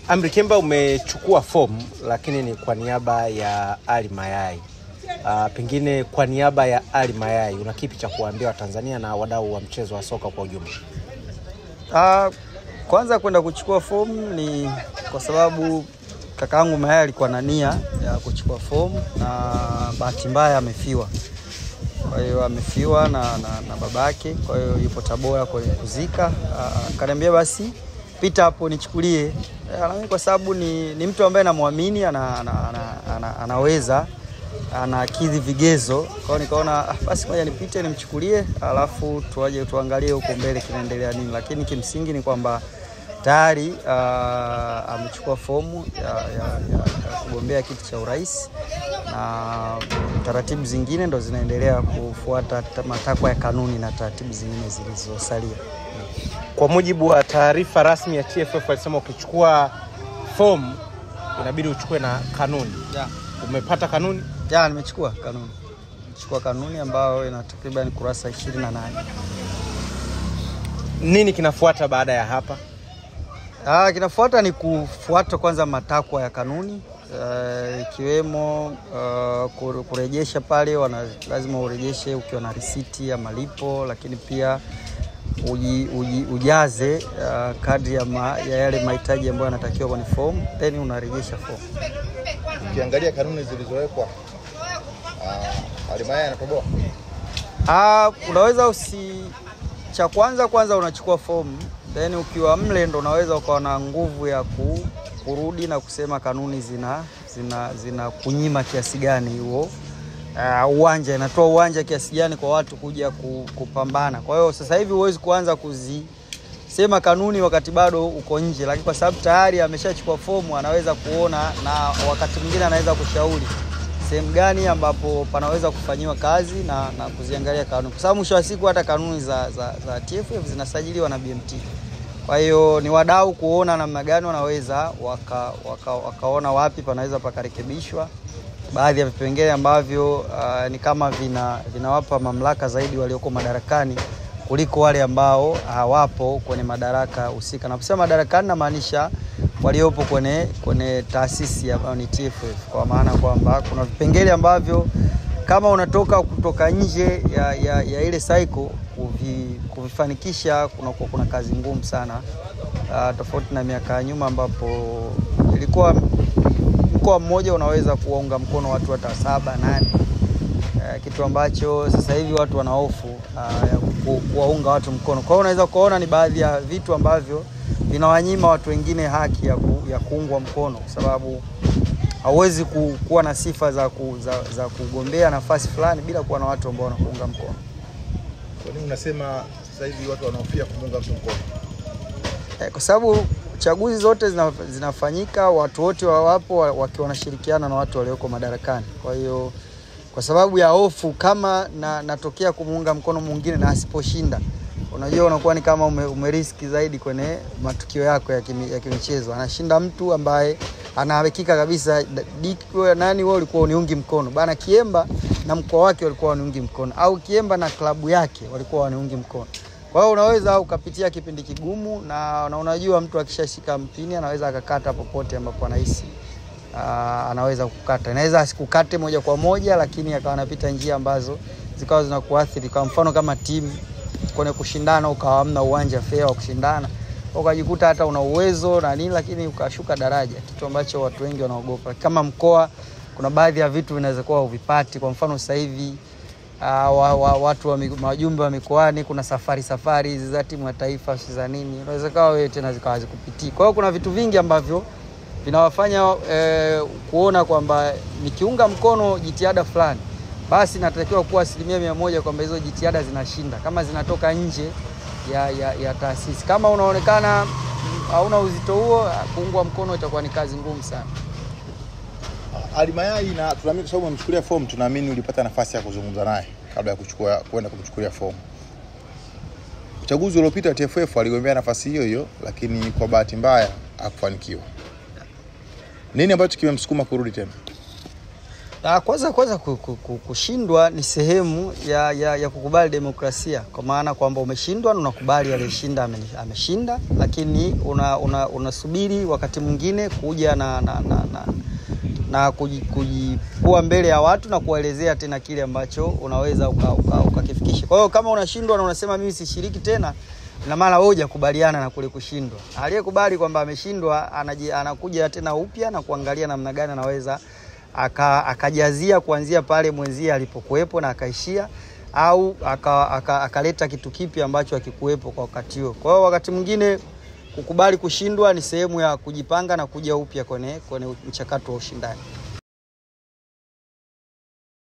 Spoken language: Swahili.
Amri Kemba, umechukua fomu lakini ni kwa niaba ya Ali Mayai. Pengine kwa niaba ya Ali Mayai una kipi cha kuambia Watanzania na wadau wa mchezo wa soka kwa ujumla? Kwanza kwenda kuchukua fomu ni kwa sababu kakaangu Mayai alikuwa na nia ya kuchukua fomu na bahati mbaya amefiwa. Kwa hiyo amefiwa na babake, kwa hiyo yupo Tabora kwa kuzika. Akaniambia basi pita hapo nichukulie. Kwa sababu ni mtu ambaye namuamini, anaweza, anakidhi vigezo. Kwa hiyo nikaona basi ngoja nipite nimchukulie, alafu tuaje tuangalie huko mbele kinaendelea nini. Lakini kimsingi ni kwamba tayari amechukua fomu ya kugombea kiti cha urais, na taratibu zingine ndo zinaendelea kufuata matakwa ya kanuni na taratibu zingine zilizosalia. Kwa mujibu wa taarifa rasmi ya TFF walisema ukichukua fomu inabidi uchukue na kanuni. Yeah. Umepata kanuni? Yeah, nimechukua kanuni. Nimechukua kanuni ambayo ina takriban kurasa 28. Nini kinafuata baada ya hapa? Kinafuata ni kufuata kwanza matakwa ya kanuni, ikiwemo kurejesha pale lazima urejeshe ukiwa na risiti ya malipo, lakini pia ujaze kadri ya yale mahitaji ambayo yanatakiwa kwenye form, then unarejesha form. Ukiangalia kanuni zilizowekwa, Ali Mayai anatoboa. Unaweza cha kwanza unachukua form, then ukiwa mle ndo unaweza ukawa na nguvu ya kurudi na kusema kanuni zina kunyima kiasi gani huo uwanja, inatoa uwanja kiasi gani kwa watu kuja kupambana. Kwa hiyo sasa hivi huwezi kuanza kuzisema kanuni wakati bado uko nje, lakini kwa sababu tayari ameshachukua fomu anaweza kuona, na wakati mwingine anaweza kushauri sehemu gani ambapo panaweza kufanywa kazi na kuziangalia kanuni. Kwa sababu mwisho wa siku hata kanuni za TFF zinasajiliwa na BMT. Kwa hiyo ni wadau kuona namna gani wanaweza wakaona wapi panaweza pakarekebishwa baadhi ya vipengele ambavyo ni kama vinawapa mamlaka zaidi walioko madarakani kuliko wale ambao hawapo kwenye madaraka husika. Na kusema madarakani na maanisha waliopo kwenye taasisi ambayo ni TFF, kwa maana kwamba kuna vipengele ambavyo kama unatoka kutoka nje ya ile cycle kuvifanikisha kuna kazi ngumu sana, tofauti na miaka ya nyuma ambapo ilikuwa mkoa mmoja unaweza kuwaunga mkono watu hata 7, 8, kitu ambacho sasa hivi watu wana hofu kuwaunga watu mkono. Kwa hiyo unaweza kuona ni baadhi ya vitu ambavyo vinawanyima watu wengine haki ya kuungwa mkono, kwa sababu hauwezi kuwa na sifa za kugombea nafasi fulani bila kuwa na watu ambao wanakuunga mkono. Kwa nini unasema sasa hivi watu wanahofia kumunga mtu mkono? Kwa sababu chaguzi zote zinafanyika, watu wote wapo wakiwa wanashirikiana na watu walioko madarakani. Kwa hiyo kwa sababu ya hofu, kama natokea kumuunga mkono mwingine na asiposhinda, unajua unakuwa ni kama umeriski zaidi kwenye matukio yako ya kimichezo. Anashinda mtu ambaye anahakika kabisa nani wewe ulikuwa uniungi mkono. Bana Kiemba na mkoa wake walikuwa waniungi mkono, au Kiemba na klabu yake walikuwa waniungi mkono. Kwa hiyo unaweza ukapitia kipindi kigumu, na unajua mtu akishashika mpini anaweza akakata popote ambapo anahisi anaweza kukata. Inaweza asikukate moja kwa moja, lakini akawa anapita njia ambazo zikawa zinakuathiri. Kwa mfano kama timu kwenye kushindana ukawa hamna uwanja fair wa kushindana, ukajikuta hata una uwezo na nini lakini ukashuka daraja, kitu ambacho watu wengi wanaogopa. Kama mkoa kuna baadhi ya vitu vinaweza kuwa uvipati. Kwa mfano sasa hivi watu wa majumbe wa mikoani kuna safari hizi za timu ya taifa za nini, unaweza kawa wewe tena zikawa zikupitii. Kwa hiyo kuna vitu vingi ambavyo vinawafanya kuona kwamba nikiunga mkono jitihada fulani basi natakiwa kuwa 100% kwamba hizo jitihada zinashinda kama zinatoka nje ya taasisi. Kama unaonekana hauna uzito huo, kuungwa mkono itakuwa ni kazi ngumu sana. Ali Mayai, na tunaamini sababu umemchukulia fomu, tunaamini ulipata nafasi ya kuzungumza naye kabla ya kwenda kumchukulia fomu. Uchaguzi uliopita TFF aligombea nafasi hiyo, lakini kwa bahati mbaya hakufanikiwa. Nini ambacho kimemsukuma kurudi tena? Kwanza kushindwa ni sehemu ya kukubali demokrasia, kwa maana kwamba umeshindwa na unakubali aliyeshinda ameshinda, lakini unasubiri wakati mwingine kuja na kujikuwa mbele ya watu na kuelezea tena kile ambacho unaweza ukakifikisha. Kwa hiyo kama unashindwa na unasema mimi sishiriki tena, ina maana wewe hujakubaliana na kule kushindwa. Aliyekubali kwamba ameshindwa anakuja tena upya na kuangalia namna gani anaweza akajazia kuanzia pale mwenzie alipokuepo na akaishia, au akaleta kitu kipi ambacho hakikuepo kwa wakati huo. Kwa hiyo wakati mwingine kukubali kushindwa ni sehemu ya kujipanga na kuja upya kwenye mchakato wa ushindani.